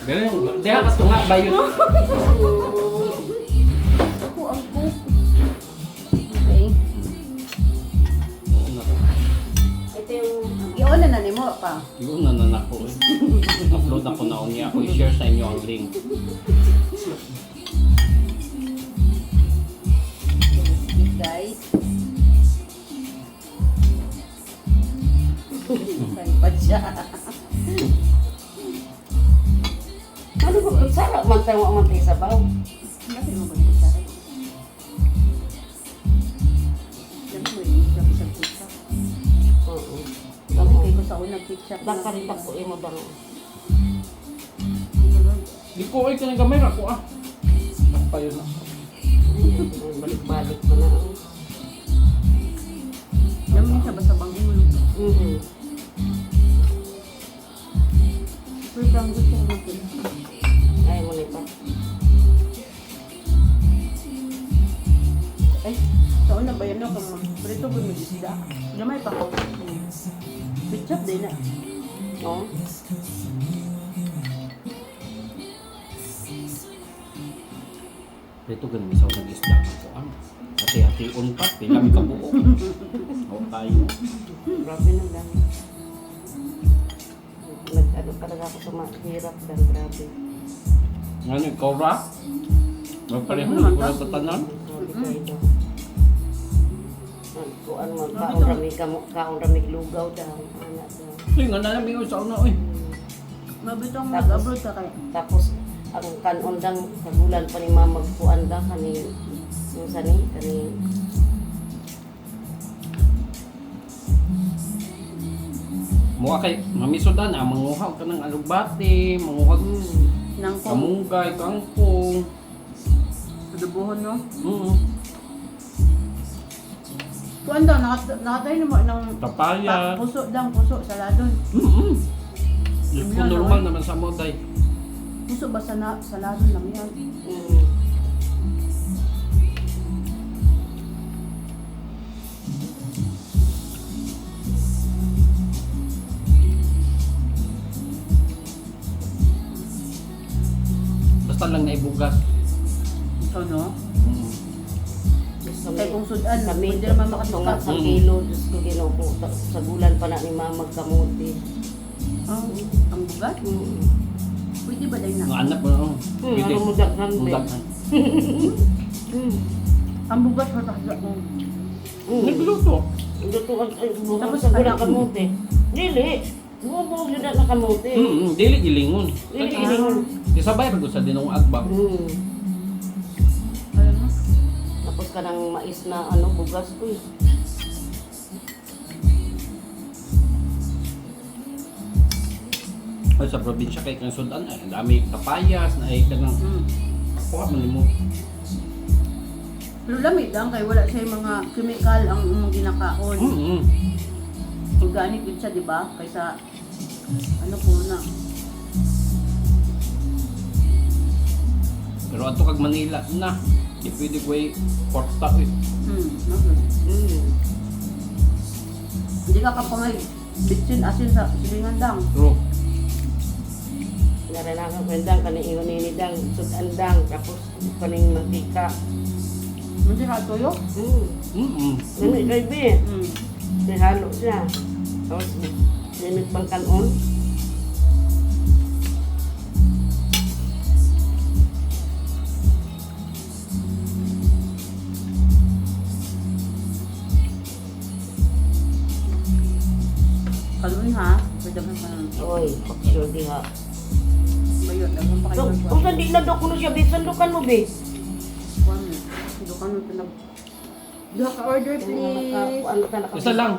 Ganun, diha ka tunga ba yun? Ako ang cook. Okay. Ito yung... I-on na nimo pa. Yun na nanako eh. Upload ako na niya ako i-share sa inyo ang link. Guys. Ay, pa siya. Ano ba? Sarap man tayo ang mantay sa baw. Bakit mo ba ito sa akin? Dami mo yung isang isang pizza. Oo. Dami kayo ko sa unang pizza. Dakarita ko mo dang. Di ko ay kanang gamay ako ah. Ako pa yun ah. Balik-balik pa na. Dami mo siya basta bang ulo. Pero ang gusto ko natin. Ay, mo nito. Ay, sa una ba yan ako? Prito ko may isda. Gamay pa ko. Pizza din na. Oo. Dito ganun sa nag-isda ako ah. Hati-hation pa, pilang ka buo. O tayo. Grabe na lang. Nag-ano talaga ako sa mahirap dan grabe. Ano ikaw ra? Magpareho na ko sa tanan. Grabe kayo. Kuan mo, kaon rami lugaw daw. Anak daw. Ay nga na namin sa una eh. Mabitong Tapos- mag-abroad ka kayo. Tapos ang kanondang kagulan pa ni mama magkuan da kani yung sani kani Mukha kay mamisodan ah, manguhaw ka ng alugbati, manguhaw Nang kung kamunggay, kangkong. adobohon, no? Kuan daw, nakatayo mo ng Papaya. puso daw, puso, saladon. Diyos ko, normal naman sa moday. Puso ba saladon lang yan? Basta lang naibugas. Ito, no? gusto Kaya kung sudan, kami pwede naman tunga makatuka. sa kilo Diyos ko ginoo sa gulan pa na ni mama magkamuti. Oh, ang bugat? Pwede ba dahil Ang na? anak mo, oh. Ano mo daghan be? Mudaghan. Ang bugat mo takda mo. Nagluto. Lutuan ay bukas Tapos sa gulang ano? kamuti. Dili. Bubuo gyud na kamuti. Dili gilingon. Dili ilingon. Isabay ra gud sa dinong agbang. Alam mo? Tapos kanang mais na ano bugas ko eh. Ay sa probinsya kay kang sudan ay ang dami kapayas na ay kanang kuha man nimo. Pero lamig lang, kaya wala siya yung mga chemical ang mga ginakaon. Organic din siya, di ba? Kaysa, ano po na. Pero ato kag Manila na, di pwede ko ay pork stock eh. Okay. Hindi ka kapangay. Bitsin, asin sa silingan lang. True. Naranakan ko endang kani iuninidang sudandang tapos kaning mantika. Hindi ka tuyo? Nami kay be. Halo siya. Tapos dinit pang kanon. Kaluin ha? Pwede ka pa ng Oy, sure diha. bayot. Dagan pa kayo ng Kung saan di na daw kuno siya be, sandukan mo be. kwan. Hindi ka nung tinag... Duha ka order, please. Isa lang.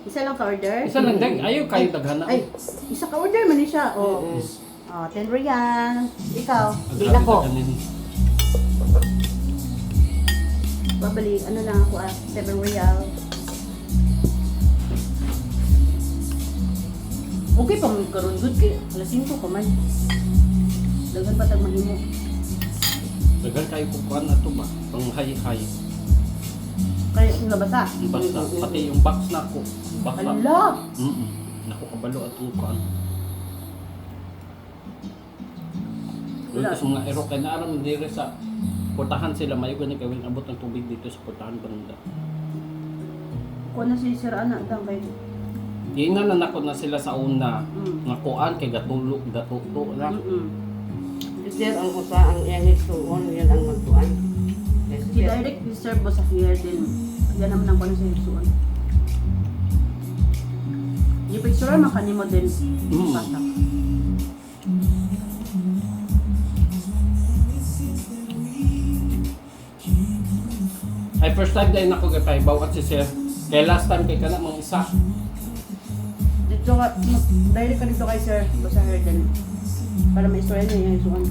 Isa lang ka order? Isa lang dag. Ayaw kayo daghan na. Ay, isa ka order man ni siya. Oh. Oh, 10 real. Ikaw. Di na ko. Babalik, ano lang ako 7 real. Okay pa mga karon good kay alas 5 pa man. Dagan pa tag mahimo. Daghan kayo kukuan na to ba? Pang hay-hay. Kaya kung nabasa. Basta pati yung box na ko. Box na. Ala! Naku kabalo at kukuan. Doon sa mga ero kay naaram dire sa portahan sila mayo gani kay abot ng tubig dito sa portahan banda. Kung na si Sir Ana dang kay Giingan na nako na sila sa una Mm. nga kuan kay gatulog gatuto na. Sir, ang kusa, ang iyang hisuon, yan ang magtuan. Si direct reserve mo sa here din. Yan naman ang kuno sa Hisuon. Yung picture man kanimo din. Pasak. Ay first time dahil nako gapaybaw at si sir. Kay last time kay kana mga isa. Dito ka, direct ka dito kay Sir. Basta here din. Para may istorya niya yung Hisuon.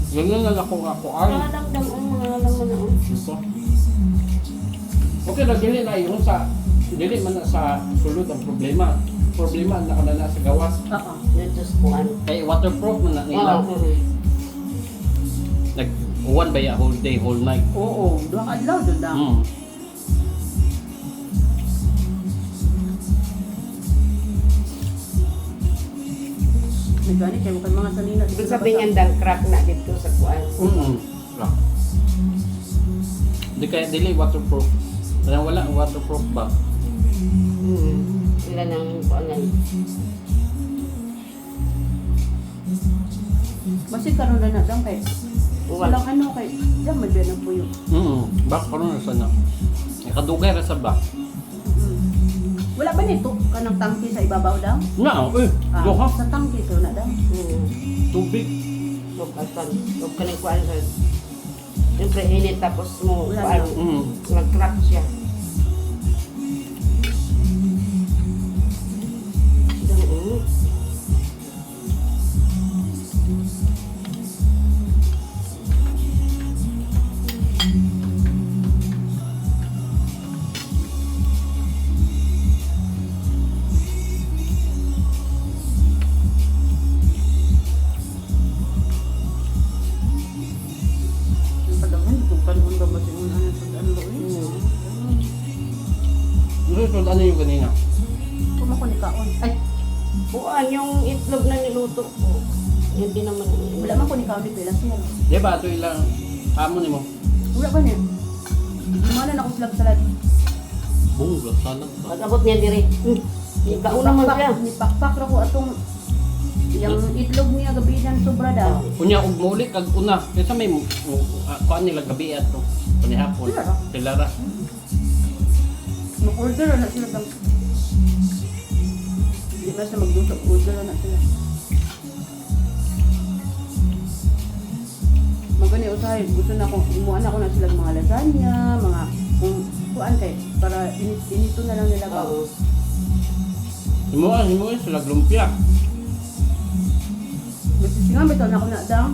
Ganyan na ako nga kuan. Nalangdang ang mga laman na Ito. Okay lang dili na yung sa dili man na sa sulod ang problema. Problema na kana na sa gawas. Oo. dito sa kuan. Kay waterproof man na nila. Nag-uwan ba ya whole day, whole night? Oo. Duha ka adlaw doon daw. Mm. Nagani kayo kan mga salina. Ibig sabihin yan dang crack na dito sa kuan. Lang. Di kaya dili waterproof. Wala waterproof ba? Sila nang kuan yan. Basta karon na lang kay. Uwan. Walang ano kay. Diyan man din ang puyo. Bak karon na sana. Nakadugay ra sa bak. Wala ba nito kanang tangki sa ibabaw daw? Na, duha Sa tangki so na daw. tubig. Huwag asan. Huwag ka nang kuan sa... Siyempre init tapos mo Wala kuan. Nag-crack siya. Yung padaman kung kanon ba ba sing ano sa ano eh. Gusto ano yung kanina? Kuma ko ni kaon. Ay, Kuan yung itlog na niluto ko. Yun din naman. wala man ko ni kaon dito ilang siya. Di ba ito ilang amo ni mo? Wala ba niya? Di mo na ako vlog salad. Bunga salad ba? Pag-abot niya diri. Kauna man siya. Ni pakpak ra ko atong yung itlog niya gabi nang sobra daw. Kunya og muli kag una kaysa may kuan nila gabi ato panihapon. Sila ra. Sila ra. Mag-order na sila daw. Di ba sa magluto, order na sila. Magani usahay, gusto na akong imuan ako na sila mga lasagna, mga kung kuan kay para inito na lang nila ba. Oo. Himuan sila lumpia. Magsisingan bitaw na ako na daw.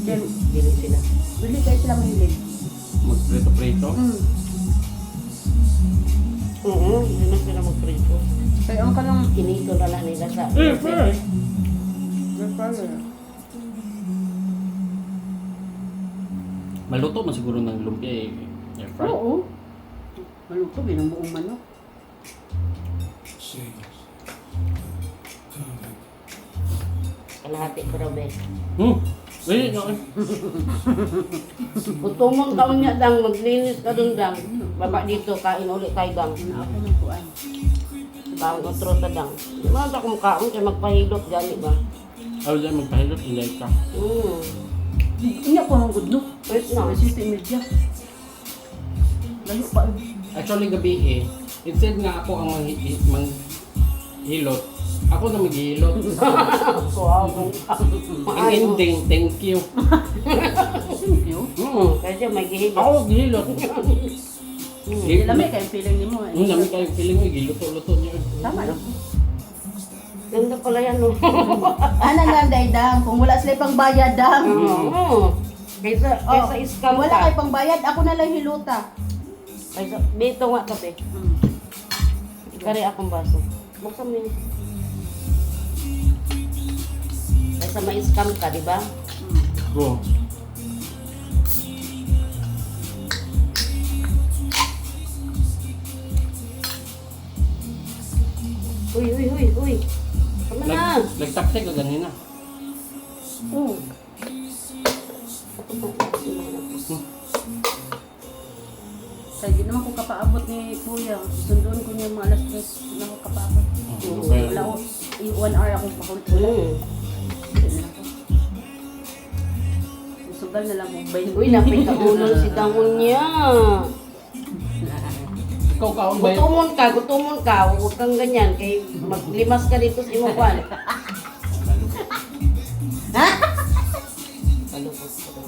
Then, Dili sila. bili kayo sila mahilig. Magprito-prito. Hindi na sila magprito. Kaya ang kanang Kinito na lang nila sa... Air fryer. Maluto man siguro ng lumpia air fry. Oo. Maluto, binang buong manok. Kalahati pero be. Wait, no. Putumon ka unya dang, maglinis ka dun dang. Baba dito, kain ulit tayo dang. Na ako ng kuan. Kaon otro ta dang. Di ba sa kung kaon kay magpahilot gani ba? Ako dyan magpahilot, ilay ka. Inya ko ang gudlo. Wait na. City media. Layo pa. Actually, gabi instead nga ako ang manghilot, ako na maghihilot. Wow. Ang ending, thank you. Thank you. Kasi may gihilot. Ako maghihilot. Hindi lamig kayong feeling ni mo eh. Namin kayong feeling mo, giluto-luto niyo. Tama no? Ganda pala yan, no? Ana nga dang kung wala sila pang bayad dang. Kaysa scam Wala ka. kay pang bayad, ako na lang hiluta. Kaysa, dito nga kape. Ikari akong baso. Buksan mo yun. Kaysa may scam ka, di ba? Go. Uy. Tama na. Nagtapsay ka ganina. Oo. Kaya di naman ko kapaabot ni Kuya. Sunduan ko niya mga alas 3. Hindi na ako kapaabot. Wala ko. 1 hour akong pakulit. Hindi na ako. Sugal na lang mo. Uy, napikaunon si Dangon niya. Ikaw kaon ba? Gutumon ka. Huwag kang ganyan. Kay maglimas ka dito sa imong kwan. Malupos ko daw.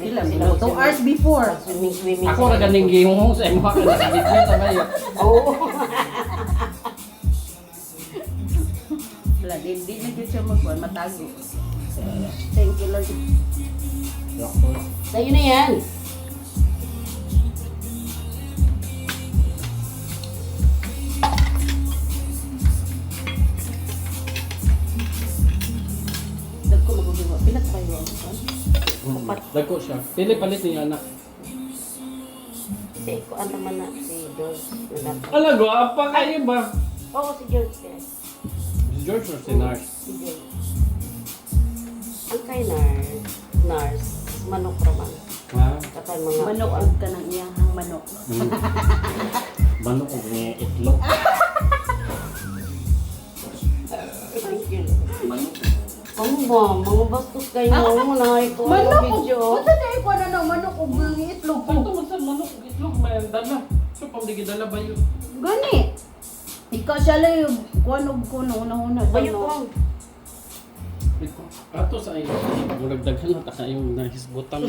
Ilan? 2 hours before. Swimming. Ako ra ganing gihong sa imo ka nakabitbit ta kayo. Oo. Wala, di na dyan siya magbuwan. Matago. Thank you, Lord. Sa'yo na yan. Dagko magugiwa. Pilat kayo ang buwan? Dagko siya. Pili palit niya anak. Si Kuan naman na si George. Alago, apa kayo ba? Oo, si George. Yes. Si George or si Nars? Si George. Ang kay Nars, manok raman. Ha? Katay mga Manok kuwan. og ka ng iyahang manok. Manok og ni itlog. Thank you. Ano ba? Mga bastos kayo mo na ito. Manok og Video. Basta na ikaw na ng manok og ng itlog ko. Kanto man sa manok og itlog may dala. So pang di gidala ba yun? Gani. Ikaw siya lang yung kuwan og ko na una-una. Bayo ko. Ato sa iyo. Murag daghan na ta kayong nahisgutan.